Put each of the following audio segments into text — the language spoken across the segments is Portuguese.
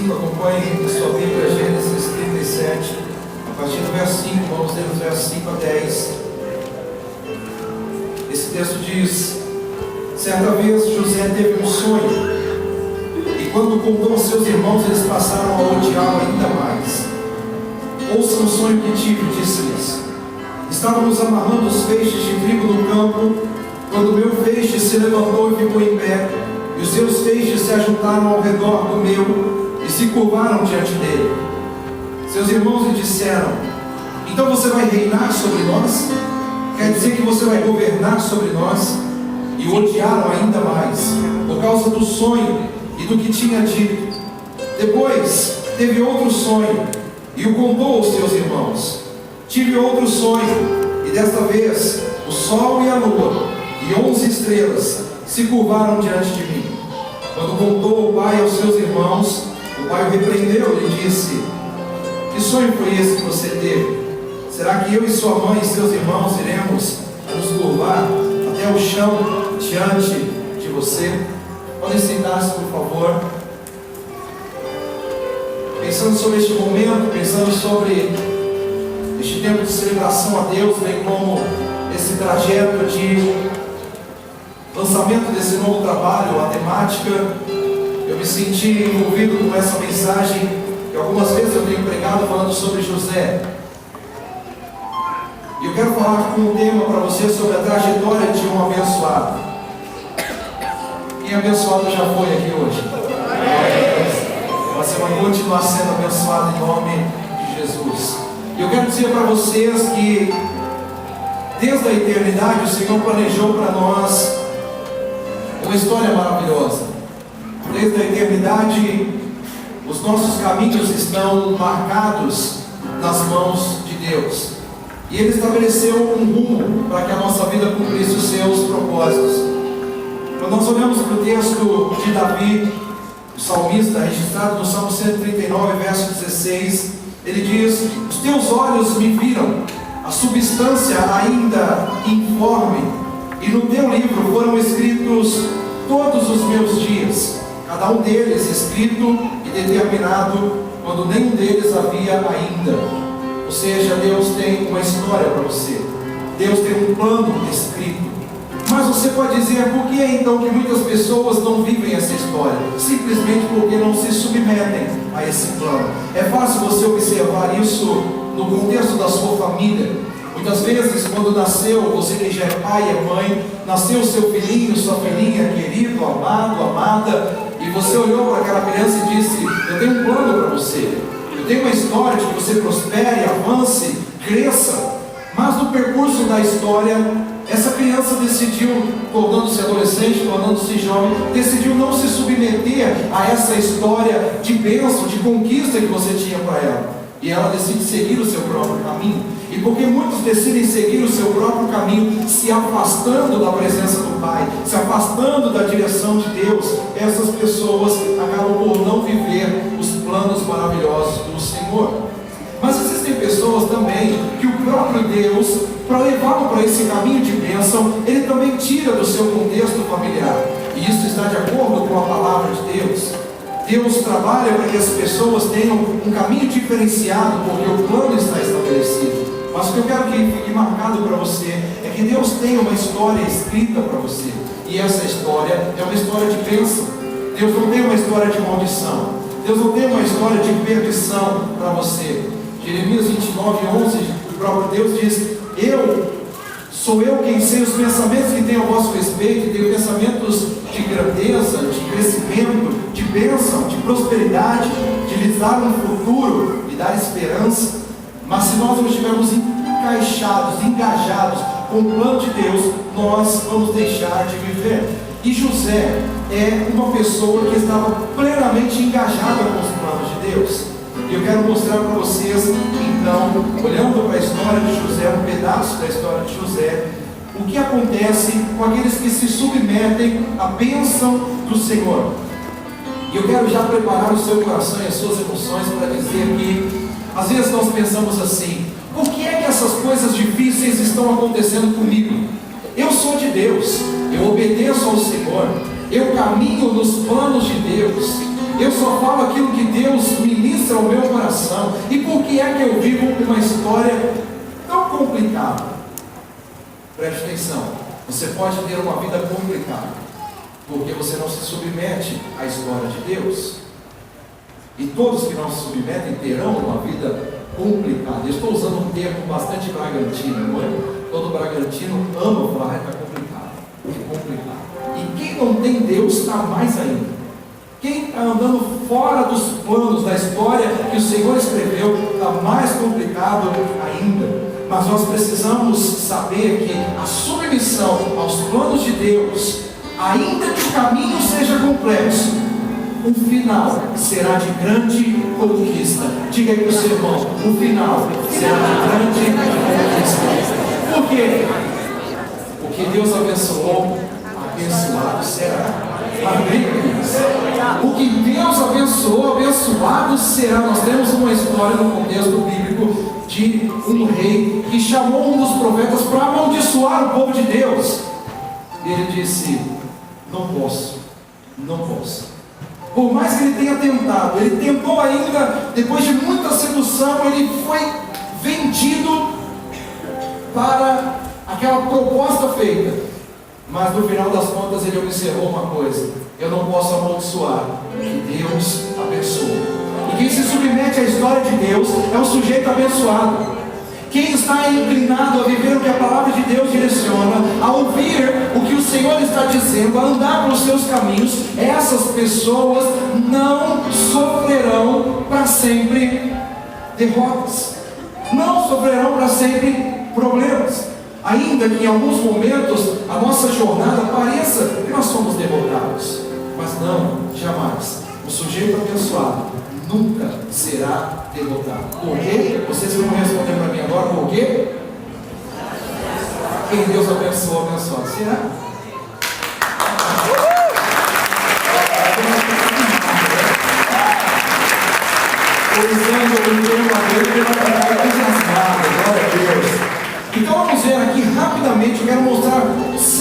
5, acompanhe em sua Bíblia, Gênesis 37, a partir do verso 5, vamos ler os versos 5 a 10. Esse texto diz: certa vez José teve um sonho, e quando contou aos seus irmãos, eles passaram a odiá-lo ainda mais. Ouçam o sonho que tive, disse-lhes: estávamos amarrando os feixes de trigo no campo, quando o meu feixe se levantou e ficou em pé, e os seus feixes se ajuntaram ao redor do meu e se curvaram diante dele. Seus irmãos lhe disseram: então você vai reinar sobre nós? Quer dizer que você vai governar sobre nós? E o odiaram ainda mais, por causa do sonho e do que tinha dito. Depois teve outro sonho, e o contou aos seus irmãos. Tive outro sonho, e desta vez o sol e a lua e 11 estrelas se curvaram diante de mim. Quando contou o pai aos seus irmãos, o pai o repreendeu e lhe disse: que sonho foi esse que você teve? Será que eu e sua mãe e seus irmãos iremos nos curvar até o chão diante de você? Podem sentar-se, por favor. Pensando sobre este momento, pensando sobre este tempo de celebração a Deus, bem como esse trajeto de lançamento desse novo trabalho, a temática, eu me senti envolvido com essa mensagem que algumas vezes eu tenho pregado falando sobre José. E eu quero falar com um tema para você sobre a trajetória de um abençoado. Quem abençoado já foi aqui hoje? Você vai continuar sendo abençoado em nome de Jesus. E eu quero dizer para vocês que desde a eternidade o Senhor planejou para nós uma história maravilhosa. Desde a eternidade os nossos caminhos estão marcados nas mãos de Deus. E Ele estabeleceu um rumo para que a nossa vida cumprisse os seus propósitos. Quando nós olhamos para o texto de Davi, o salmista, registrado no Salmo 139, verso 16, ele diz: os teus olhos me viram, a substância ainda informe, e no teu livro foram escritos todos os meus dias, cada um deles escrito e determinado, quando nenhum deles havia ainda. Ou seja, Deus tem uma história para você, Deus tem um plano escrito. Mas você pode dizer: por que então que muitas pessoas não vivem essa história? Simplesmente porque não se submetem a esse plano. É fácil você observar isso no contexto da sua família. Muitas vezes, quando nasceu, você que já é pai, é mãe, nasceu seu filhinho, sua filhinha, querido, amado, amada, e você olhou para aquela criança e disse: eu tenho um plano para você, eu tenho uma história de que você prospere, avance, cresça. Mas no percurso da história, essa criança decidiu, tornando-se adolescente, tornando-se jovem, decidiu não se submeter a essa história de bênção, de conquista que você tinha para ela. E ela decide seguir o seu próprio caminho. E porque muitos decidem seguir o seu próprio caminho, se afastando da presença do Pai, se afastando da direção de Deus, essas pessoas acabam por não viver os planos maravilhosos do Senhor. Mas existem pessoas também que o próprio Deus, para levá-lo para esse caminho de bênção, Ele também tira do seu contexto familiar. E isso está de acordo com a palavra de Deus. Deus trabalha para que as pessoas tenham um caminho diferenciado, porque o plano está estabelecido. Mas o que eu quero que fique marcado para você é que Deus tem uma história escrita para você. E essa história é uma história de bênção. Deus não tem uma história de maldição. Deus não tem uma história de perdição para você. Jeremias 29:11, o próprio Deus diz: sou eu quem sei os pensamentos que tenho a vosso respeito, tenho pensamentos de grandeza, de crescimento, de bênção, de prosperidade, de lhes dar um futuro e dar esperança. Mas se nós não estivermos encaixados, engajados com o plano de Deus, nós vamos deixar de viver. E José é uma pessoa que estava plenamente engajada com os planos de Deus. E eu quero mostrar para vocês, então, olhando para a história de José, um pedaço da história de José, o que acontece com aqueles que se submetem à bênção do Senhor. E eu quero já preparar o seu coração e as suas emoções para dizer que, às vezes nós pensamos assim: por que é que essas coisas difíceis estão acontecendo comigo? Eu sou de Deus, eu obedeço ao Senhor, eu caminho nos planos de Deus. eu só falo aquilo que Deus ministra ao meu coração. E por que é que eu vivo uma história tão complicada? Preste atenção, você pode ter uma vida complicada, porque você não se submete à história de Deus. E todos que não se submetem terão uma vida complicada. Eu estou usando um termo bastante bragantino, não é? Todo bragantino ama falar, é complicado, é complicado. E quem não tem Deus está mais ainda. Quem está andando fora dos planos da história que o Senhor escreveu está mais complicado ainda. Mas nós precisamos saber que a submissão aos planos de Deus, ainda que o caminho seja complexo, o final será de grande conquista. Diga aí para o seu irmão, o final será de grande conquista. Por quê? Porque Deus abençoou, abençoado será. Amém? O que Deus abençoou, abençoado será. Nós temos uma história no contexto bíblico de um rei que chamou um dos profetas para amaldiçoar o povo de Deus. E ele disse: não posso, não posso. Por mais que ele tenha tentado, ele tentou ainda, depois de muita sedução, ele foi vendido para aquela proposta feita. Mas no final das contas ele observou uma coisa: eu não posso amaldiçoar o que Deus abençoou. E quem se submete à história de Deus é um sujeito abençoado. Quem está inclinado a viver o que a palavra de Deus direciona, a ouvir o que o Senhor está dizendo, a andar pelos seus caminhos, essas pessoas não sofrerão para sempre derrotas, não sofrerão para sempre problemas. Ainda que em alguns momentos a nossa jornada pareça que nós somos derrotados, mas não, jamais. O sujeito abençoado nunca será derrotado. Por quê? Vocês vão responder para mim agora, por quê? Quem Deus abençoou, abençoado será. Então vamos ver aqui rapidamente.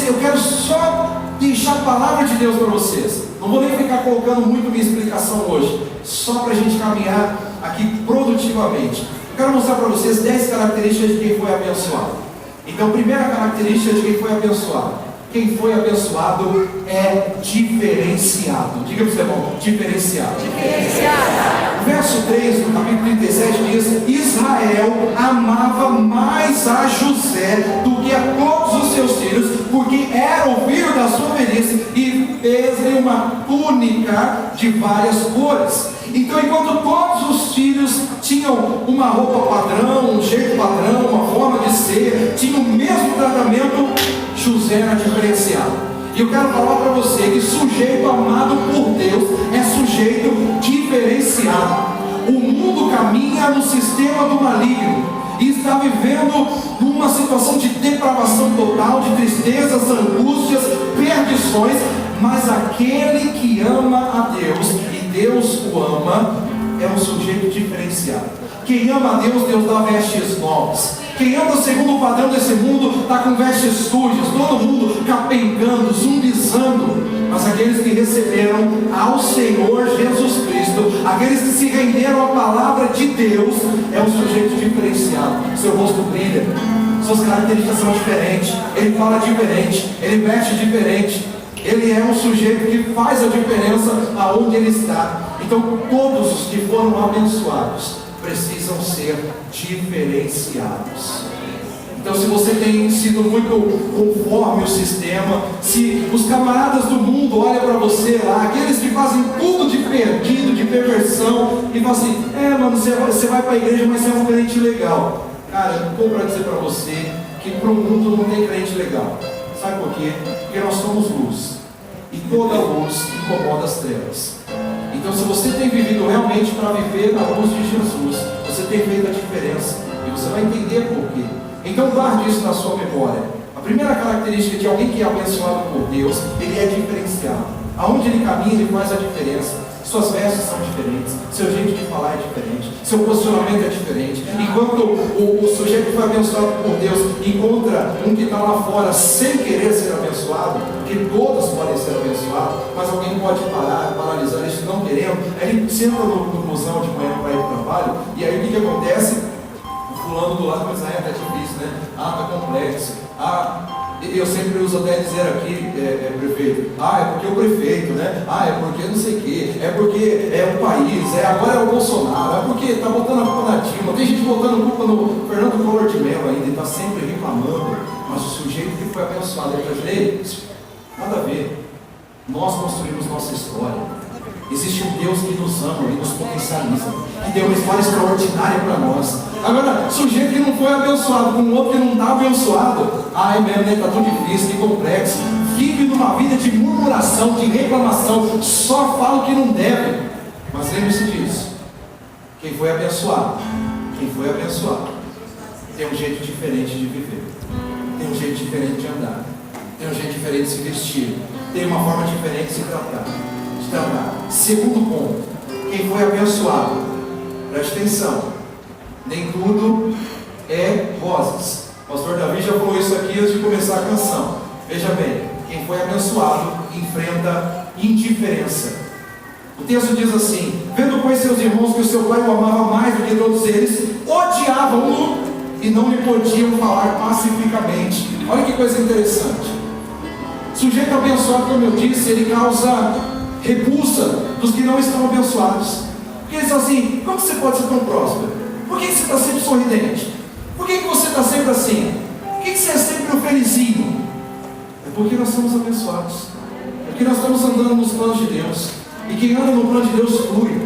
Eu quero só deixar a palavra de Deus para vocês. Não vou nem ficar colocando muito minha explicação hoje, só para a gente caminhar aqui produtivamente. Eu quero mostrar para vocês 10 características de quem foi abençoado. Então, primeira característica de quem foi abençoado: quem foi abençoado é diferenciado. Diga para o seu irmão, diferenciado. O verso 3 do capítulo 37 diz: Israel amava mais a José do que a todos os seus filhos, porque era o filho da sua velhice, e fez-lhe uma túnica de várias cores. Então, enquanto todos os filhos tinham uma roupa padrão, um jeito padrão, uma forma de ser, tinham o mesmo tratamento, José era diferenciado. E eu quero falar para você que sujeito amado por Deus é sujeito diferenciado. O mundo caminha no sistema do maligno e está vivendo numa situação de depravação total, de tristezas, angústias, perdições. Mas aquele que ama a Deus, e Deus o ama, é um sujeito diferenciado. Quem ama a Deus, Deus dá vestes novas. Quem anda segundo o padrão desse mundo está com vestes sujas, todo mundo capengando, zumbizando. Mas aqueles que receberam ao Senhor Jesus Cristo, aqueles que se renderam à palavra de Deus, é um sujeito diferenciado. Seu rosto brilha, suas características são diferentes, ele fala diferente, ele veste diferente. Ele é um sujeito que faz a diferença aonde ele está. Então todos os que foram abençoados precisam ser diferenciados. Então, se você tem sido muito conforme o sistema, se os camaradas do mundo olham para você lá, aqueles que fazem tudo de perdido, de perversão, e falam assim: mano, você vai para a igreja, mas você é um crente legal. Cara, eu não estou para dizer para você que para o mundo não tem crente legal. Sabe por quê? Porque nós somos luz, e toda luz incomoda as trevas. Então, se você tem vivido realmente para viver na luz de Jesus, você tem feito a diferença, e você vai entender por quê. Então, guarde isso na sua memória. A primeira característica de alguém que é abençoado por Deus, ele é diferenciado. Aonde ele caminha, ele faz a diferença. Suas vestes são diferentes, seu jeito de falar é diferente, seu posicionamento é diferente. Enquanto o sujeito que foi abençoado por Deus encontra um que está lá fora sem querer ser abençoado, porque todos podem ser abençoados, mas alguém pode paralisar isso não querendo, aí ele senta no busão de manhã para ir para o trabalho, e aí o que acontece? O fulano do lado diz, tá difícil, né? Tá complexo. Eu sempre uso até dizer aqui, prefeito, é porque o prefeito, né? É porque não sei o quê, é porque é o país, agora é o Bolsonaro, é porque está botando a culpa na Dilma, tem gente botando culpa no Fernando Collor de Mello ainda, ele está sempre reclamando, mas o sujeito que foi abençoado, ele está nada a ver. Nós construímos nossa história. Existe um Deus que nos ama e nos potencializa, que deu uma história extraordinária para nós. Agora, sujeito que não foi abençoado com um outro que não está abençoado, mesmo, né? Está tudo difícil, que complexo, vive numa vida de murmuração, de reclamação, só fala o que não deve. Mas lembre-se disso, quem foi abençoado tem um jeito diferente de viver, tem um jeito diferente de andar, tem um jeito diferente de se vestir, tem uma forma diferente de se tratar. Segundo ponto, quem foi abençoado, preste atenção, nem tudo é rosas. O pastor Davi já falou isso aqui antes de começar a canção. Veja bem, quem foi abençoado enfrenta indiferença. O texto diz assim: vendo pois seus irmãos que o seu pai o amava mais do que todos eles, odiavam-no e não lhe podiam falar pacificamente. Olha que coisa interessante. Sujeito abençoado, como eu disse, ele causa repulsa dos que não estão abençoados. Porque eles dizem assim: como você pode ser tão próspero? Por que você está sempre sorridente? Por que você está sempre assim? Por que você é sempre um felizinho? É porque nós somos abençoados, é porque nós estamos andando nos planos de Deus, e quem anda no plano de Deus flui,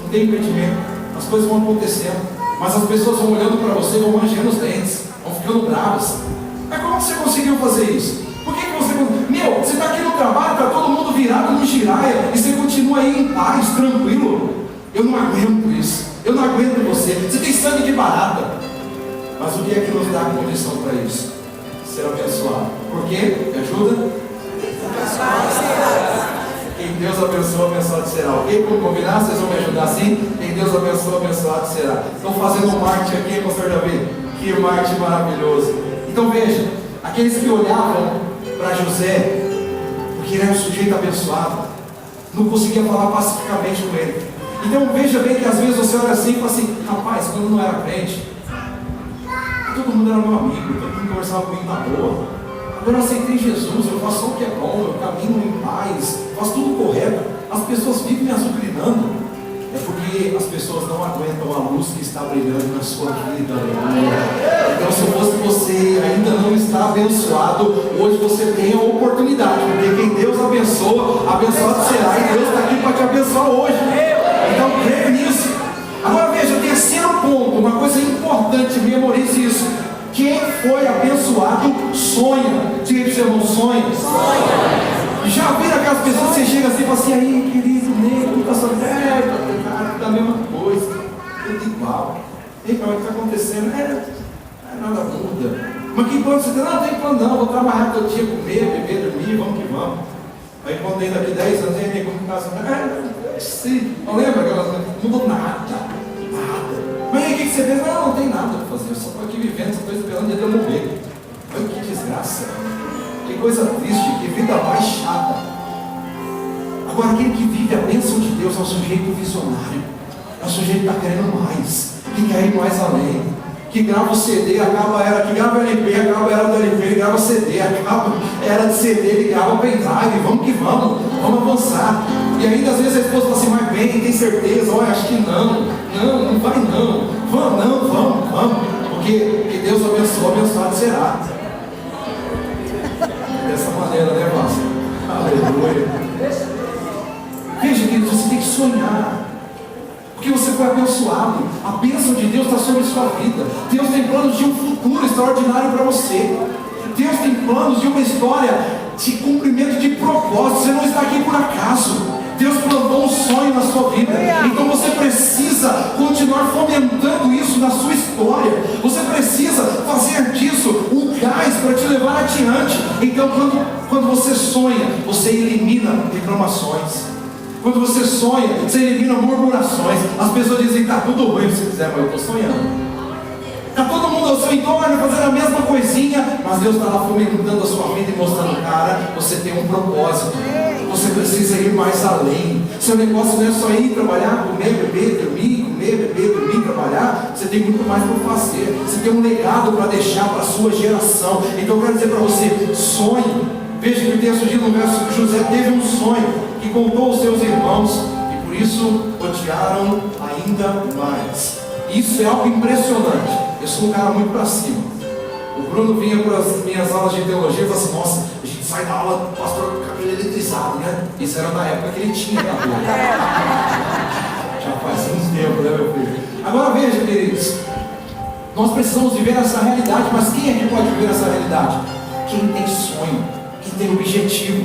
não tem impedimento, as coisas vão acontecendo, mas as pessoas vão olhando para você, vão rangendo os dentes, vão ficando bravas. Mas como você conseguiu fazer isso? Por que você está aqui no trabalho, está todo mundo virado no giraia, e você continua aí em paz, tranquilo? Eu não aguento isso, eu não aguento você tem sangue de barata. Mas o que é que nos dá a condição para isso? Ser abençoado. Por quê? Me ajuda? Quem Deus abençoa, abençoado será. Ok? Vamos combinar? Vocês vão me ajudar assim? Quem Deus abençoa, abençoado será. Estão fazendo um marketing aqui, pastor Davi? Que marketing maravilhoso. Então veja, aqueles que olhavam para José, porque ele era um sujeito abençoado, não conseguia falar pacificamente com ele. Então veja bem que às vezes você olha assim e fala assim: rapaz, quando eu não era crente, todo mundo era meu amigo, todo mundo conversava comigo na boa. Agora eu aceitei Jesus, eu faço o que é bom, eu caminho em paz, faço tudo correto. As pessoas vivem me azucrinando. É porque as pessoas não aguentam a luz que está brilhando na sua vida. Então, se fosse você ainda não está abençoado, hoje você tem a oportunidade, porque quem Deus abençoa, abençoado será, e Deus está aqui para te abençoar hoje. Então creia nisso. Agora veja, terceiro ponto, uma coisa importante, memorize isso: quem foi abençoado sonha. Diga para o seu irmão: sonha. Já viram aquelas pessoas que você chega assim e fala assim: aí querido, nego, está sonhando? Da mesma coisa, tudo igual. E aí, o que está acontecendo? Nada muda. Mas que plano você tem? Não tem plano não, vou trabalhar todo dia, comer, beber, dormir, vamos que vamos. Aí quando tem daqui 10 anos, aí como está assim, não lembra aquelas coisas? Não mudou nada. Mas aí o que você fez? Não tem nada para fazer, eu só estou aqui vivendo, só estou esperando o dia de eu morrer. Olha que desgraça, que coisa triste, que vida mais chata. Agora, aquele que vive a bênção de Deus é um sujeito visionário, é um sujeito que está querendo mais, que quer ir mais além, que grava o CD, acaba era, que grava LP, acaba era do LP, ele grava CD, acaba era de CD, ele grava pendrive, vamos que vamos avançar. E ainda às vezes a esposa fala assim: mas bem, tem certeza? Olha, acho que não vai não, vamos, porque Deus abençoa, abençoado será. Dessa maneira, né, Márcio? Aleluia. Veja, queridos, você tem que sonhar, porque você foi abençoado. A bênção de Deus está sobre a sua vida. Deus tem planos de um futuro extraordinário para você. Deus tem planos de uma história de cumprimento de propósito. Você não está aqui por acaso. Deus plantou um sonho na sua vida. Então você precisa continuar fomentando isso na sua história. Você precisa fazer disso um gás para te levar adiante. Então quando você sonha, você elimina reclamações. Quando você sonha, você elimina murmurações. As pessoas dizem, está tudo ruim se você quiser, mas eu estou sonhando. Está todo mundo ao seu entorno fazendo a mesma coisinha, mas Deus está lá fomentando a sua vida e mostrando, cara, você tem um propósito, você precisa ir mais além. Seu negócio não é só ir trabalhar, comer, beber, dormir, comer, beber, dormir, trabalhar. Você tem muito mais para fazer. Você tem um legado para deixar para a sua geração. Então eu quero dizer para você, sonhe. Veja que o texto diz no verso que José teve um sonho que contou aos seus irmãos e por isso odiaram ainda mais. Isso é algo impressionante. Eu sou um cara muito para cima. O Bruno vinha para as minhas aulas de teologia e falava assim, nossa, a gente sai da aula, pastor, com o cabelo eletrizado, né? Isso era na época que ele tinha cabelo. Já faz uns tempo, né, meu filho? Agora veja, queridos, nós precisamos viver essa realidade, mas quem é que pode viver essa realidade? Quem tem sonho, quem tem objetivo,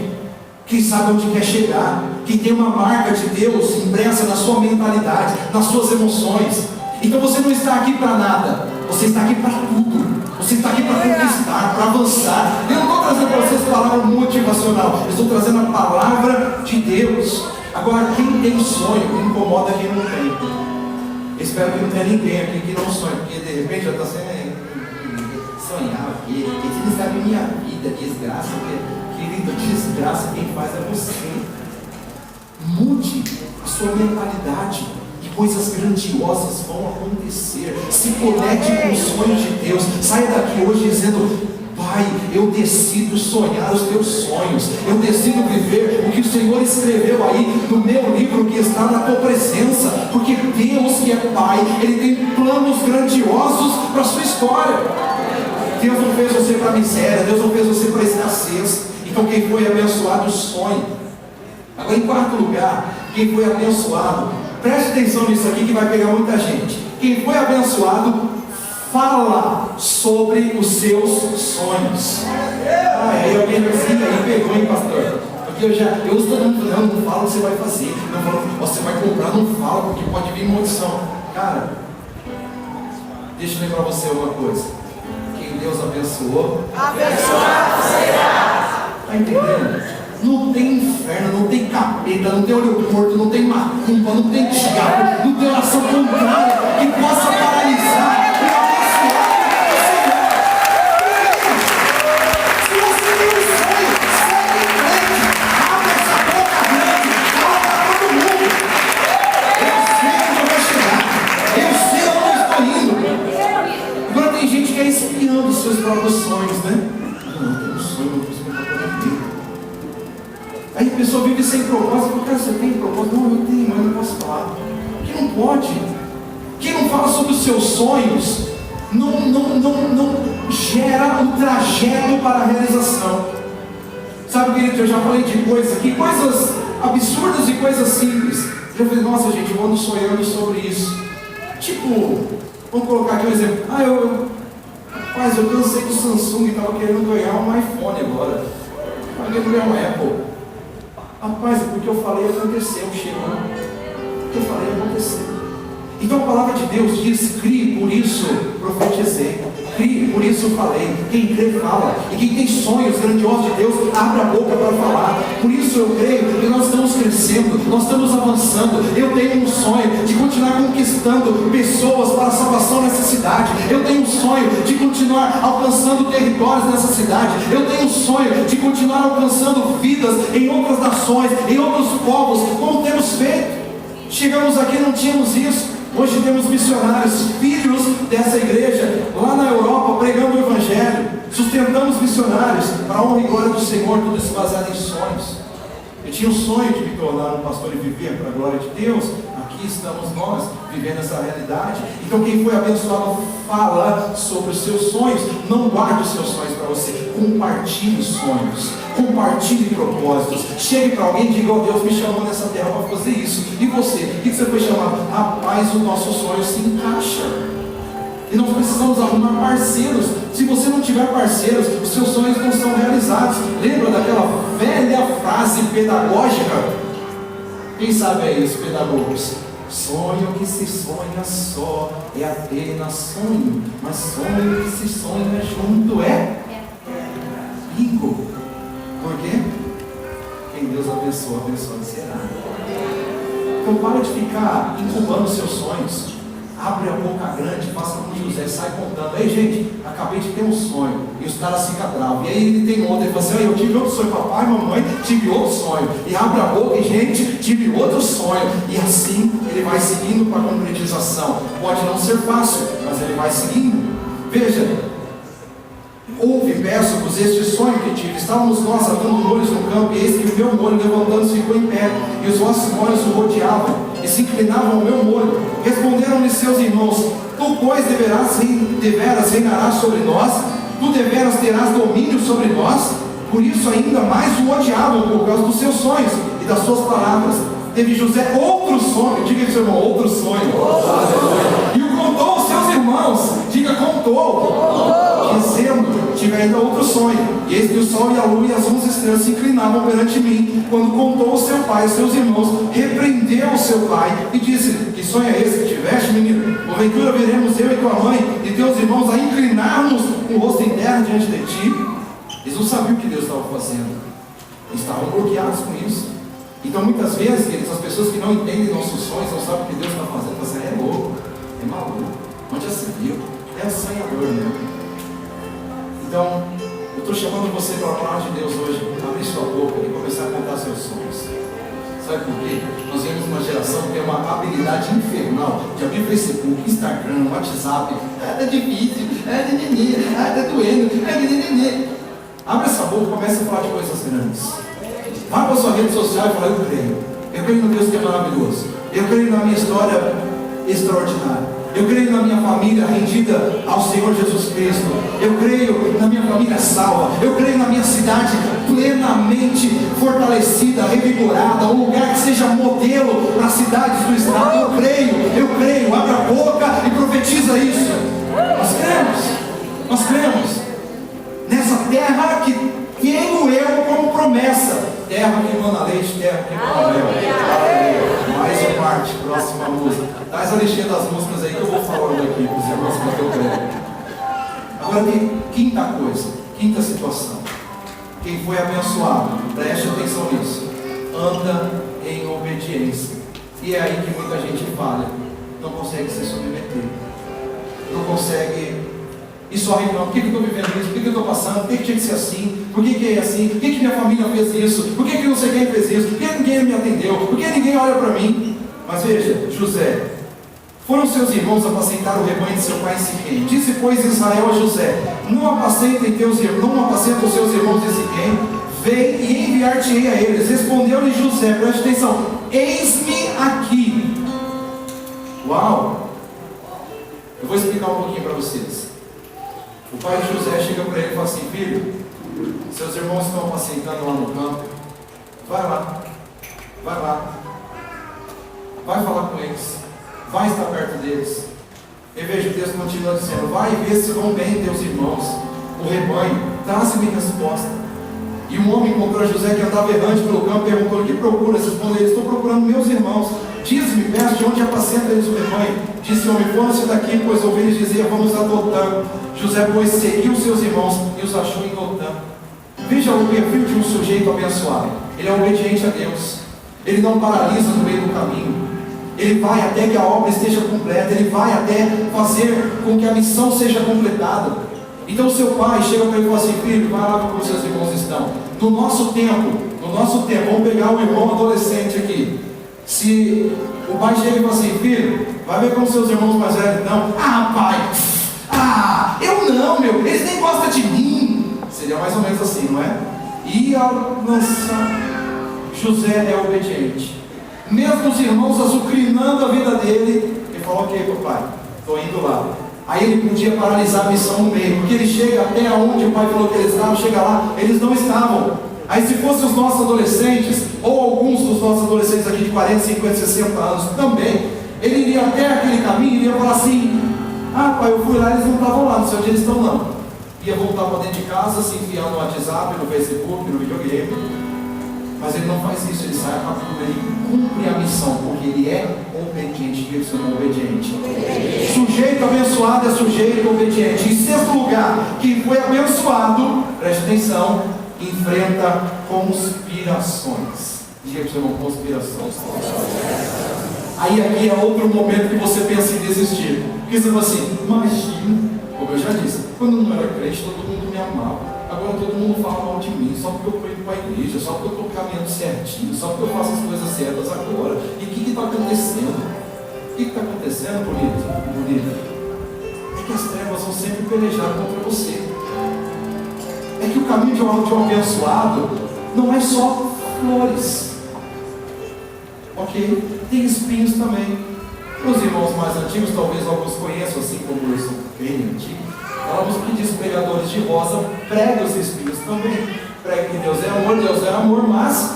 quem sabe onde quer chegar, quem tem uma marca de Deus impressa na sua mentalidade, nas suas emoções. Então você não está aqui para nada, você está aqui para tudo. Você está aqui para conquistar, para avançar. Eu não estou trazendo para vocês palavra motivacional, eu estou trazendo a palavra de Deus. Agora, quem tem sonho incomoda quem não tem. Eu espero que não tenha ninguém aqui que não sonha, porque de repente já está sendo sonhar aqui. Você não sabe minha vida, desgraça, querido, desgraça quem faz é você. Mude a sua mentalidade. Coisas grandiosas vão acontecer. Se conecte com os sonhos de Deus. Saia daqui hoje dizendo, Pai, eu decido sonhar os teus sonhos. Eu decido viver o que o Senhor escreveu aí no meu livro que está na tua presença. Porque Deus que é Pai, Ele tem planos grandiosos para a sua história. Deus não fez você para miséria, Deus não fez você para escassez. Então quem foi abençoado sonha. Agora em quarto lugar, quem foi abençoado, preste atenção nisso aqui que vai pegar muita gente. Quem foi abençoado, fala sobre os seus sonhos. Aí alguém vai dizer, aí pegou, hein, pastor? Porque eu estou falando, não fala o que você vai fazer. Não fala, você vai comprar, não fala, porque pode vir maldição. Cara, deixa eu lembrar você uma coisa. Quem Deus abençoou, abençoado será. Está entendendo? Não tem inferno, não tem capeta, não tem olho torto, não tem macumba, não tem diabo, não tem oração contrária que possa paralisar o abençoado do Senhor. Se você tem um sonho, segue em frente, abre essa boca grande, fala para todo mundo. Eu sei onde eu vou chegar, eu sei onde eu estou indo. Agora tem gente que é espiando os seus próprios sonhos, né? Não, tem um sonho, não consigo ver. Aí a pessoa vive sem propósito. Cara, você tem propósito? Não, eu tenho, mas eu não posso falar. Quem não pode? Quem não fala sobre os seus sonhos não gera um trajeto para a realização. Sabe, querido, eu já falei de coisas aqui, coisas absurdas e coisas simples. Eu falei, nossa gente, eu ando sonhando sobre isso. Tipo, vamos colocar aqui um exemplo. Rapaz, eu cansei do Samsung e estava querendo ganhar um iPhone agora. Eu queria ganhar um Apple. Rapaz, porque eu falei aconteceu, chegou. O que eu falei aconteceu. Então a palavra de Deus diz, crie, por isso profetizei. Crie, por isso falei. Quem crê fala. E quem tem sonhos grandiosos de Deus, abre a boca para falar. Por isso eu creio que nós estamos crescendo, nós estamos avançando. Eu tenho um sonho de continuar conquistando pessoas para a salvação nessa cidade. Eu tenho um sonho de continuar alcançando territórios nessa cidade. Eu tenho um sonho de continuar alcançando vidas em outras nações, em outros povos, como temos feito. Chegamos aqui e não tínhamos isso. Hoje temos missionários, filhos dessa igreja, lá na Europa, pregando o Evangelho. Sustentamos missionários para a honra e glória do Senhor, tudo isso baseado em sonhos. Eu tinha um sonho de me tornar um pastor e viver para a glória de Deus. Aqui estamos nós, vivendo essa realidade. Então quem foi abençoado, fala sobre os seus sonhos. Não guarde os seus sonhos para você. Compartilhe os sonhos. Compartilhe propósitos. Chegue para alguém e diga, Deus me chamou nessa terra para fazer isso. E você? O que você foi chamado? Rapaz, o nosso sonho se encaixa. E nós precisamos arrumar parceiros. Se você não tiver parceiros, os seus sonhos não são realizados. Lembra daquela velha frase pedagógica? Quem sabe é isso, pedagogos? Sonho que se sonha só é apenas sonho, mas sonho que se sonha junto é rico. Por quê? Quem Deus abençoa, abençoado será. Então para de ficar incubando seus sonhos. Abre a boca grande, faça como José, sai contando. Ei gente, acabei de ter um sonho. E os caras ficam bravos. E aí ele tem outro, ele fala assim: eu tive outro sonho, papai, mamãe, tive outro sonho. E abre a boca e gente, tive outro sonho. E assim ele vai seguindo para a concretização. Pode não ser fácil, mas ele vai seguindo. Veja, ouve, peço-vos este sonho que tive. Estávamos nós atando molhos no campo, e eis que o meu molho levantando-se ficou em pé, e os vossos molhos o rodeavam, e se inclinavam ao meu molho. Responderam-lhe seus irmãos: tu, pois, deveras reinarás sobre nós, tu deveras terás domínio sobre nós. Por isso ainda mais o odiavam por causa dos seus sonhos e das suas palavras. Teve José outro sonho, diga seu irmão, outro sonho. E o contou aos seus irmãos, diga contou, dizendo: tive ainda outro sonho, e eis que o sol e a lua e as 11 estrelas se inclinavam perante mim. Quando contou ao seu pai e seus irmãos, repreendeu o seu pai e disse: que sonho é esse que tiveste, menino? Porventura veremos eu e tua mãe e teus irmãos a inclinar-nos com o rosto em terra diante de ti? Eles não sabiam o que Deus estava fazendo, estavam bloqueados com isso. Então muitas vezes, queridos, as pessoas que não entendem nossos sonhos, não sabem o que Deus está fazendo, você é louco, é maluco, onde já se viu, é sonhador mesmo. Então, eu estou chamando você para a palavra de Deus hoje, abrir sua boca e começar a contar seus sonhos. Sabe por quê? Nós vemos uma geração que tem uma habilidade infernal de abrir Facebook, Instagram, WhatsApp. Tá difícil, tá doendo, Abre essa boca e comece a falar de coisas grandes. Vá para a sua rede social e fala: eu creio no Deus que é maravilhoso, eu creio na minha história extraordinária, eu creio na minha família rendida ao Senhor Jesus Cristo, eu creio na minha família salva, eu creio na minha cidade plenamente fortalecida, revigorada, um lugar que seja modelo para as cidades do estado. Eu creio, abre a boca e profetiza isso. Nós cremos nessa terra que tenho eu como promessa, terra que emana leite, terra que emana mel. Mais uma parte, próxima música. Traz a listinha das músicas aí que eu vou falando aqui para os irmãos que eu creio. Agora tem quinta situação. Quem foi abençoado, preste atenção nisso, anda em obediência. E é aí que muita gente falha, não consegue se submeter, não consegue. E só reclama: por que eu estou vivendo isso? Por que eu estou passando? Por que tinha que ser assim? Por que é assim? Por que minha família fez isso? Por que não sei quem fez isso? Por que ninguém me atendeu? Por que ninguém olha para mim? Mas veja, José: foram seus irmãos apacentar o rebanho de seu pai em Siquém. Disse, pois, Israel a José: não apacentem os seus irmãos de Siquém, vem e enviar-te-ei a eles. Respondeu-lhe José, preste atenção: eis-me aqui. Uau! Eu vou explicar um pouquinho para vocês. O pai de José chega para ele e fala assim: filho, seus irmãos estão apacentando lá no campo, vai lá, vai falar com eles, vai estar perto deles. E veja, o texto continua dizendo: vai ver se vão bem teus irmãos, o rebanho, traz-me resposta. E um homem encontrou José que andava errante pelo campo e perguntou: o que procuras? Respondeu: estou procurando meus irmãos. Diz-me, peço, de onde apacenta eles o rebanho? Disse o homem: foram-se daqui, pois ovelhas dizia: vamos a Dotã. José, pois, seguiu seus irmãos e os achou em Dotã. Veja o perfil de um sujeito abençoado. Ele é obediente a Deus, ele não paralisa no meio do caminho, ele vai até que a obra esteja completa, ele vai até fazer com que a missão seja completada. Então seu pai chega para ele e fala assim: filho, vai lá como seus irmãos estão. No nosso tempo, vamos pegar o irmão adolescente aqui. Se o pai chega e fala assim: filho, vai ver como seus irmãos mais velhos estão. Ah, pai, eu não, meu, eles nem gostam de mim. Seria mais ou menos assim, não é? E ao lançar, José é obediente, mesmo os irmãos azucrinando a vida dele. Ele falou: ok, papai, estou indo lá. Aí ele podia paralisar a missão no meio, porque ele chega até onde o pai falou que eles estavam, chega lá, eles não estavam. Aí se fossem os nossos adolescentes, ou alguns dos nossos adolescentes aqui de 40, 50, 60 anos também, ele iria até aquele caminho e iria falar assim: ah, pai, eu fui lá, eles não estavam lá, não sei onde eles estão não. Ia voltar para dentro de casa, se enfiar no WhatsApp, no Facebook, no videogame. Mas ele não faz isso, ele sai à rua, ele cumpre a missão, porque ele é obediente. Ele é obediente. Sujeito abençoado é sujeito obediente. Em sexto lugar, quem foi abençoado, preste atenção, enfrenta conspirações. Diga para o seu irmão, conspirações. Aí aqui é outro momento que você pensa em desistir. Porque você fala assim, imagina, como eu já disse, quando eu não era crente, todo mundo me amava. Agora todo mundo fala mal de mim, só porque eu venho para a igreja, só porque eu estou caminhando certinho, só porque eu faço as coisas certas agora. E o que está acontecendo? O que está acontecendo, bonito? É que as trevas vão sempre pelejar contra você. É que o caminho de um abençoado não é só flores. Ok? Tem espinhos também. Os irmãos mais antigos, talvez alguns conheçam, assim como eu sou bem antigo. Falamos que diz pregadores de rosa, prega os espinhos também. Prega que Deus é amor, mas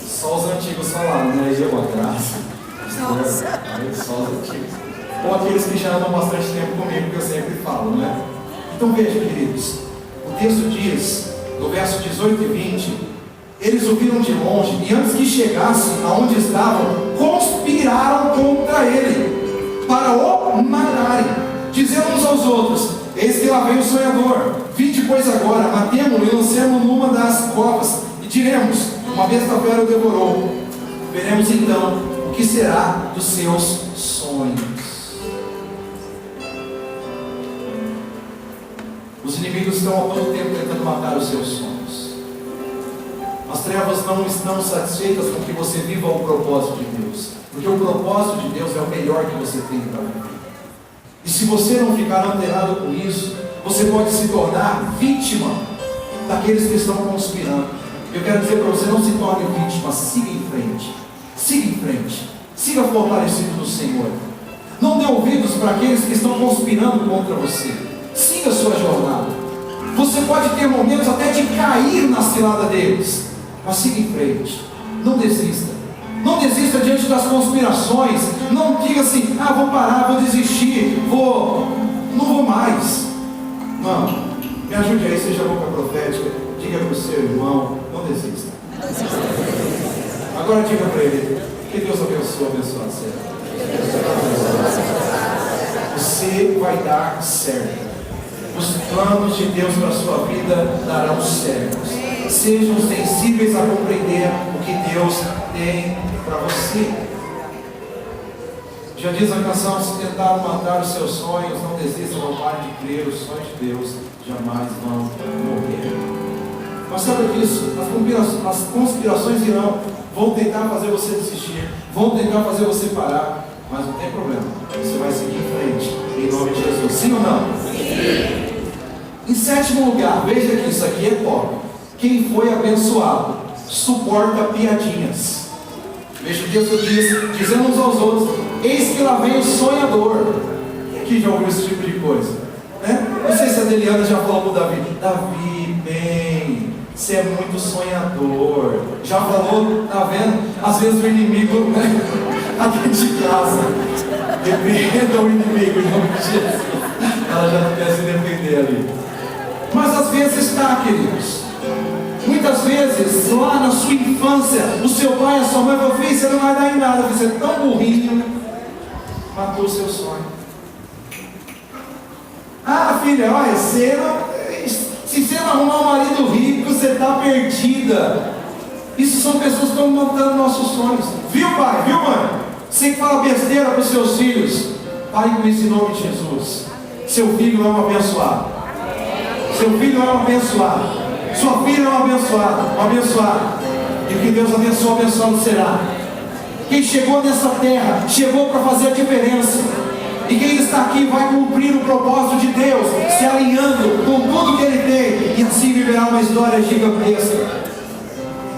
só os antigos falaram, né? E eu, a graça. Só os antigos. Ou aqueles que já andam bastante tempo comigo, que eu sempre falo, né? Então vejam, queridos, o texto diz, no verso 18 e 20, eles o viram de longe, e antes que chegassem aonde estavam, conspiraram contra ele, para o matarem. Dizendo uns aos outros, eis que lá vem o sonhador, vinde pois agora, matemo-lo e lancemo numa das covas, e diremos, uma besta fera o devorou, veremos então o que será dos seus sonhos. Os inimigos estão há todo tempo tentando matar os seus sonhos. As trevas não estão satisfeitas com que você viva o propósito de Deus, porque o propósito de Deus é o melhor que você tem para viver. E se você não ficar antenado com isso, você pode se tornar vítima daqueles que estão conspirando. Eu quero dizer para você, não se torne vítima, siga em frente. Siga em frente. Siga fortalecido no Senhor. Não dê ouvidos para aqueles que estão conspirando contra você. Siga a sua jornada. Você pode ter momentos até de cair na cilada deles, mas siga em frente. Não desista. Não desista diante das conspirações. Não diga assim, vou parar, vou desistir, não vou mais. Não, me ajude aí, seja boca profética. Diga para o seu irmão, não desista. Agora diga para ele, que Deus abençoe você. Você vai dar certo. Os planos de Deus para a sua vida darão certo. Sejam sensíveis a compreender o que Deus tem para você. Já diz a canção, se tentaram matar os seus sonhos, não desistam, não parem de crer, os sonhos de Deus jamais vão morrer. Mas sabe disso, as conspirações vão tentar fazer você desistir, vão tentar fazer você parar, mas não tem problema, você vai seguir em frente, em nome de Jesus. Sim ou não? Sim. Em sétimo lugar, veja que isso aqui é top. Quem foi abençoado suporta piadinhas. Veja o texto diz, dizendo uns aos outros, eis que lá vem o sonhador. Quem já ouviu esse tipo de coisa? Né? Não sei se a Deliana já falou para o Davi. Davi, bem, você é muito sonhador. Já falou, tá vendo? Às vezes o inimigo, né? Aqui de casa, repreenda o inimigo em nome de Jesus. Ela já não quer se defender ali. Mas às vezes está, queridos. Muitas vezes, lá na sua infância, o seu pai e a sua mãe falam, filho, você não vai dar em nada, você é tão burrinho, matou o seu sonho. Filha, olha, se você não arrumar um marido rico, você está perdida. Isso são pessoas que estão matando nossos sonhos. Viu, pai? Viu, mãe? Você que fala besteira para os seus filhos, pare com isso em nome de Jesus. Seu filho é um abençoado. Seu filho é um abençoado. Sua filha é um abençoado. E que Deus abençoe, abençoado será. Quem chegou nessa terra, chegou para fazer a diferença. E quem está aqui vai cumprir o propósito de Deus, se alinhando com tudo que Ele tem, e assim viverá uma história gigantesca.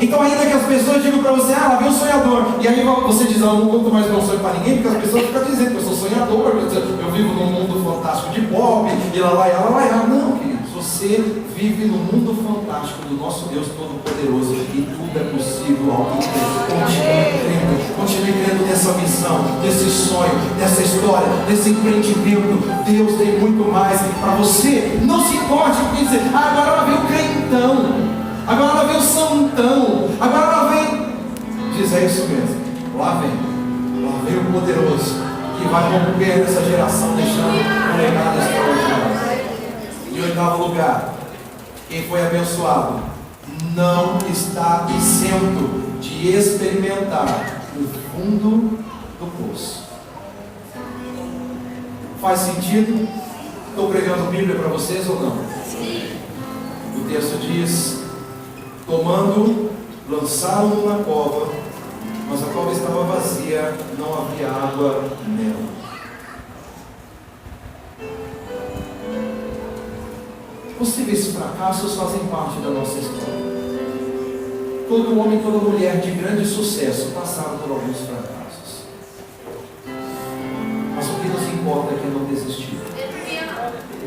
Então, ainda que as pessoas digam para você, lá vem o sonhador, e aí você diz, não conto mais meu sonho para ninguém, porque as pessoas ficam dizendo que eu sou sonhador, eu vivo num mundo fantástico de Bob, e lá. Não, queridos, você vive no mundo fantástico do nosso Deus Todo-Poderoso, e tudo é possível ao que continue crendo nessa missão, nesse sonho, nessa história, nesse empreendimento. Deus tem muito mais para você. Não se importe com dizer, agora ela veio crentão. agora lá vem o santão, agora lá vem. Diz, é isso mesmo, lá vem o poderoso, que vai romper nessa geração, deixando um legado extraordinário. Em oitavo lugar, quem foi abençoado não está isento de experimentar o fundo do poço. Faz sentido? Estou pregando Bíblia para vocês ou não? Sim. O texto diz: tomando, lançaram-no na cova, mas a cova estava vazia, não havia água nela. Possíveis fracassos fazem parte da nossa história. Todo homem e toda mulher de grande sucesso passaram por alguns fracassos. Mas o que nos importa aqui é não desistir.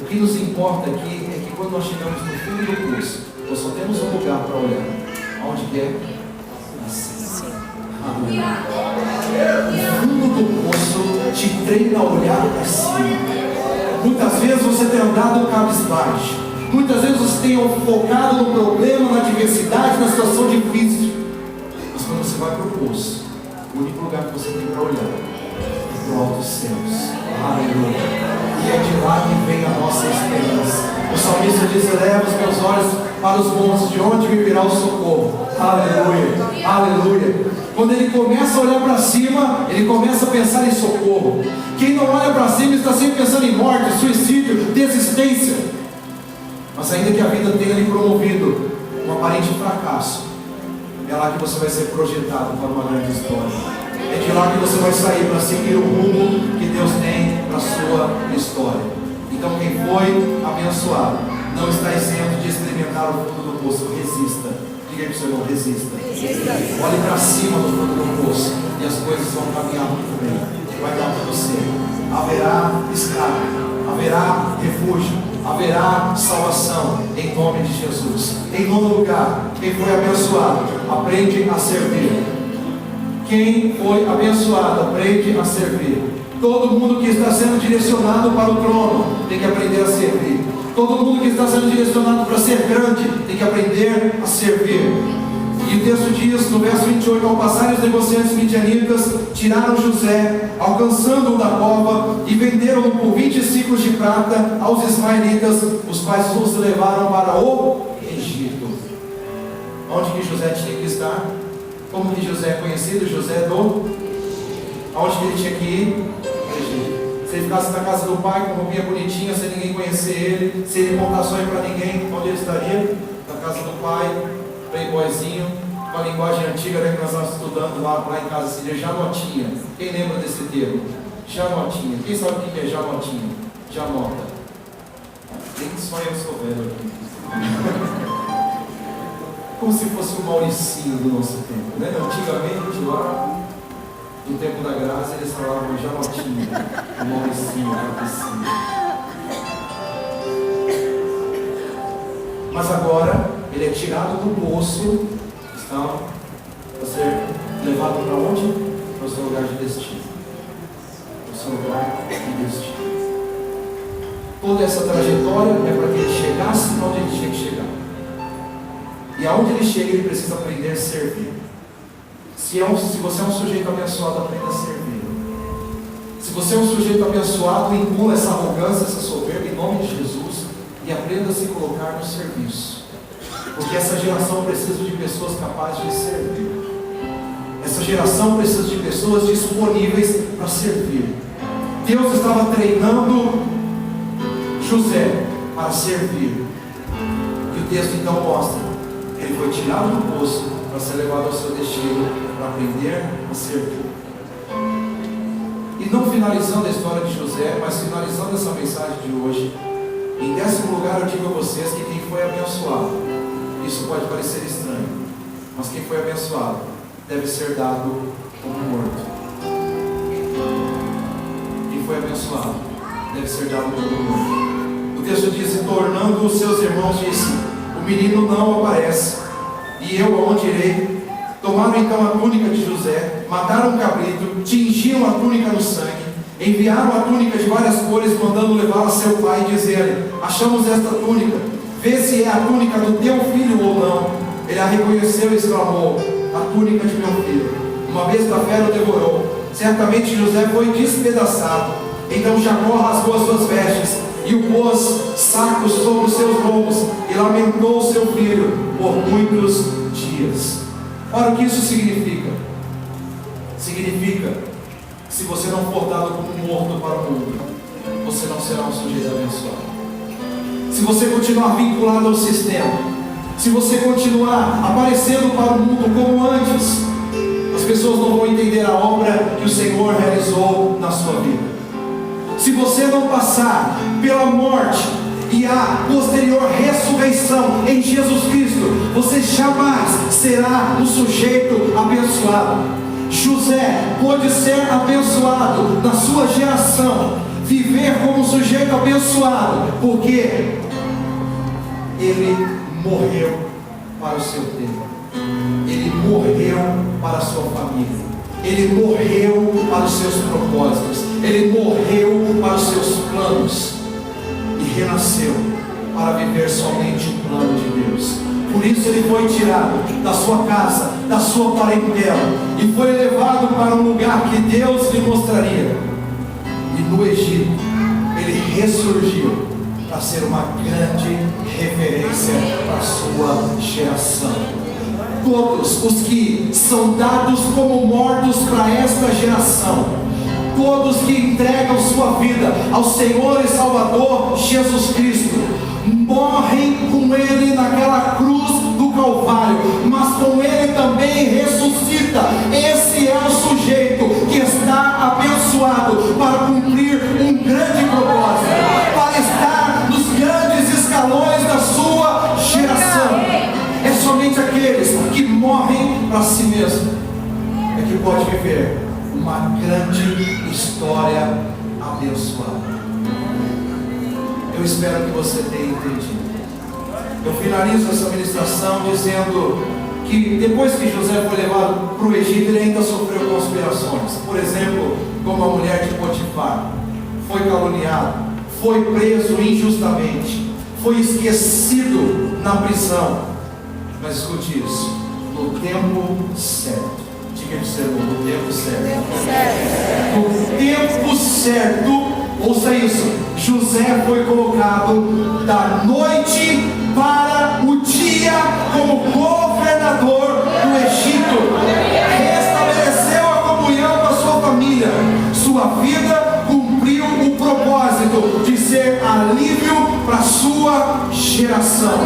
O que nos importa aqui é que quando nós chegamos no fundo do poço, nós só temos um lugar para olhar. Aonde que é? Assim. O fundo do poço te treina a olhar para cima. Muitas vezes você tem andado cabisbaixo. Muitas vezes você tem focado no problema, na adversidade, na situação difícil. Mas quando você vai para o poço, o único lugar que você tem para olhar é para o alto dos céus. Aleluia. E é de lá que vem a nossa esperança. O salmista diz: eleva os meus olhos para os montes, de onde me virá o socorro. Aleluia. Aleluia. Quando ele começa a olhar para cima, ele começa a pensar em socorro. Quem não olha para cima está sempre pensando em morte, suicídio, desistência. Mas ainda que a vida tenha lhe promovido um aparente fracasso, é lá que você vai ser projetado para uma grande história. É de lá que você vai sair para seguir o rumo que Deus tem para a sua história. Então quem foi abençoado não está isento de experimentar o fundo do poço. Resista. Diga para o Senhor: resista. Olhe para cima do fundo do poço e as coisas vão caminhar muito bem. Vai dar tudo certo. Haverá escape, haverá refúgio, haverá salvação em nome de Jesus. Em nono lugar, quem foi abençoado aprende a servir. Quem foi abençoado aprende a servir. Todo mundo que está sendo direcionado para o trono tem que aprender a servir. Todo mundo que está sendo direcionado para ser grande tem que aprender a servir. E o texto diz no verso 28: ao passarem os negociantes midianitas, tiraram José, alcançando-o da cova, e venderam-o por 20 ciclos de prata aos ismaelitas, os quais os levaram para o Egito. Onde que José tinha que estar? Como que José é conhecido? José Aonde que ele tinha que ir? Egito. Se ele ficasse na casa do pai com roupinha bonitinha, sem ninguém conhecer ele, sem ele contar sonho para ninguém, onde ele estaria? Na casa do pai, playboyzinho, com a linguagem antiga, né, que nós estamos estudando lá em casa, seria Janotinha. Quem lembra desse termo? Janotinha. Quem sabe o que é Janotinha? Janota. Nem que só eu sou velho aqui. Como se fosse o Mauricinho do nosso tempo, né? Antigamente, lá no tempo da graça, eles falavam Janotinha, o Mauricinho, a cabecinha. Mas agora ele é tirado do poço, está para ser levado para onde? Para o seu lugar de destino. Para o seu lugar de destino. Toda essa trajetória é para que ele chegasse onde ele tinha que chegar. E aonde ele chega, ele precisa aprender a servir. Se você é um sujeito abençoado, aprenda a servir. Se você é um sujeito abençoado, engula essa arrogância, essa soberba em nome de Jesus e aprenda a se colocar no serviço. Porque essa geração precisa de pessoas capazes de servir. Essa geração precisa de pessoas disponíveis para servir. Deus estava treinando José para servir. E o texto então mostra: ele foi tirado do poço para ser levado ao seu destino, para aprender a servir. E não finalizando a história de José, mas finalizando essa mensagem de hoje, em 10º lugar eu digo a vocês que quem foi abençoado, isso pode parecer estranho, mas quem foi abençoado deve ser dado como morto. Quem foi abençoado deve ser dado como morto. O texto diz: e tornando os seus irmãos, disse: o menino não aparece, e eu aonde irei? Tomaram então a túnica de José, mataram um cabrito, tingiram a túnica no sangue, enviaram a túnica de várias cores, mandando levá-la a seu pai e dizer-lhe: achamos esta túnica, vê se é a túnica do teu filho ou não. ele a reconheceu e exclamou: a túnica de meu filho, uma besta fera o devorou. Certamente José foi despedaçado. Então Jacó rasgou as suas vestes e o pôs sacos sobre os seus lombos e lamentou seu filho por muitos dias. Ora, o que isso significa? Significa que se você não for dado como morto para o mundo, você não será um sujeito abençoado. Se você continuar vinculado ao sistema, se você continuar aparecendo para o mundo como antes, as pessoas não vão entender a obra que o Senhor realizou na sua vida. Se você não passar pela morte e a posterior ressurreição em Jesus Cristo, você jamais será um sujeito abençoado. José pôde ser abençoado na sua geração, viver como um sujeito abençoado, porque ele morreu para o seu tempo, ele morreu para a sua família, ele morreu para os seus propósitos, ele morreu para os seus planos e renasceu para viver somente o plano de Deus. Por isso ele foi tirado da sua casa, da sua parentela, e foi levado para um lugar que Deus lhe mostraria. E no Egito ele ressurgiu para ser uma grande referência para a sua geração. Todos os que são dados como mortos para esta geração, todos que entregam sua vida ao Senhor e Salvador Jesus Cristo, morrem com Ele naquela cruz do Calvário, mas com Ele também ressuscita. Esse é o sujeito que está abençoado para cumprir um grande propósito, para estar nos grandes escalões da sua geração. É somente aqueles que morrem para si mesmo é que pode viver uma grande história abençoada. Eu espero que você tenha entendido. Eu finalizo essa ministração dizendo que depois que José foi levado para o Egito, ele ainda sofreu conspirações. Por exemplo, como a mulher de Potifar, foi caluniado, foi preso injustamente, foi esquecido na prisão. Mas escute isso: no tempo certo. Diga de ser no tempo certo. No tempo certo. Ouça isso: José foi colocado da noite para o dia como governador do Egito. Restabeleceu a comunhão com a sua família. Sua vida cumpriu o propósito de ser alívio para a sua geração.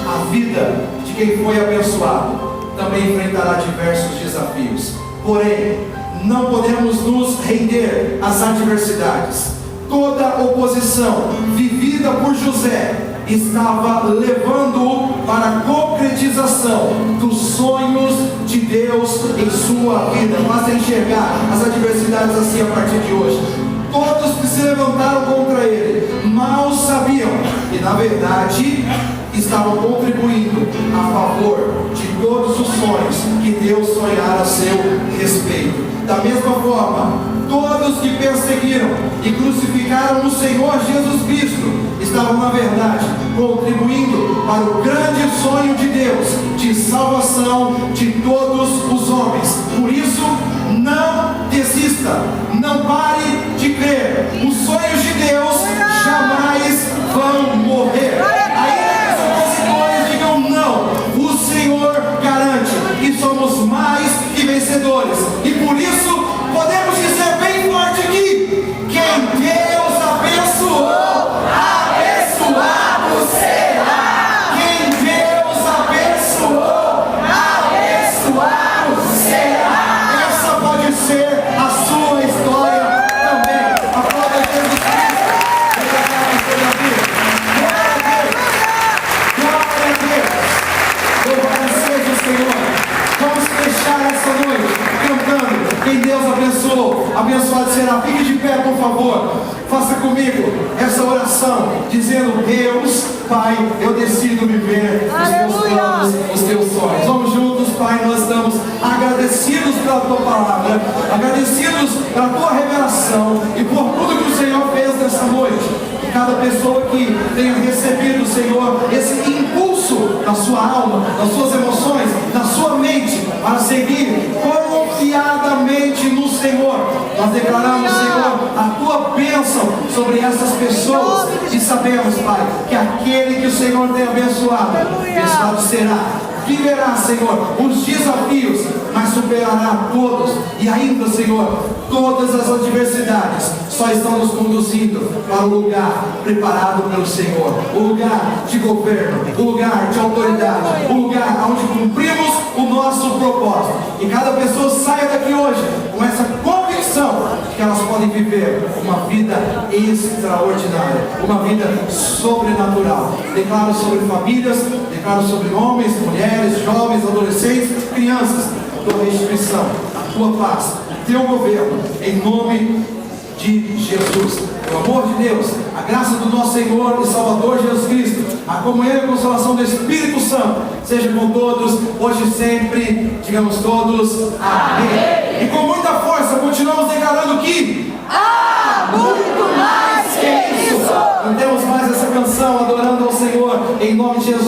A vida de quem foi abençoado também enfrentará diversos desafios. Porém, não podemos nos render às adversidades. Toda oposição vivida por José estava levando-o para a concretização dos sonhos de Deus em sua vida. Basta enxergar as adversidades assim a partir de hoje. Todos que se levantaram contra ele mal sabiam que, na verdade, estavam contribuindo a favor de todos os sonhos que Deus sonhara a seu respeito. Da mesma forma, todos que perseguiram e crucificaram o Senhor Jesus Cristo estavam, na verdade, contribuindo para o grande sonho de Deus de salvação de todos os homens. Por isso, não desista, não pare de crer. Os sonhos de Deus jamais vão morrer. Ainda que os opositores digam não, o Senhor garante que somos mais que vencedores. E por isso podemos dizer bem forte aqui: quem Deus abençoou, abençoado será. Quem Deus abençoou, abençoado será. Essa pode ser a sua história também. Aplauda Jesus Cristo. Glória a Deus. Louvado seja o Senhor. Vamos fechar essa noite cantando quem Deus abençoou, abençoado será. Fique de pé, por favor. Faça comigo essa oração, dizendo: Deus, Pai, eu decido viver os teus planos, os teus sonhos. Vamos juntos, Pai. Nós estamos agradecidos pela tua palavra, agradecidos pela tua revelação e por tudo que o Senhor fez nessa noite. Que cada pessoa que tenha recebido, Senhor, esse impulso impulso na sua alma, nas suas emoções, na sua mente, para seguir confiadamente no Senhor. Nós declaramos, Senhor, a tua bênção sobre essas pessoas e sabemos, Pai, que aquele que o Senhor tem abençoado será. Viverá, Senhor, os desafios, mas superará todos. E ainda, Senhor, todas as adversidades só estão nos conduzindo para o lugar preparado pelo Senhor, o lugar de governo, o lugar de autoridade, o lugar onde cumprimos o nosso propósito. E cada pessoa saia daqui hoje com essa convicção de que elas podem viver uma vida extraordinária, uma vida sobrenatural. Declaro sobre famílias, declaro sobre homens, mulheres, jovens, adolescentes, crianças, a tua restituição, a tua paz, o teu governo, em nome de Jesus. O amor de Deus, a graça do nosso Senhor e Salvador Jesus Cristo, a comunhão e a consolação do Espírito Santo seja com todos, hoje e sempre. Digamos todos amém. E com muita força continuamos declarando que há muito mais que isso. Não temos mais essa canção adorando ao Senhor em nome de Jesus.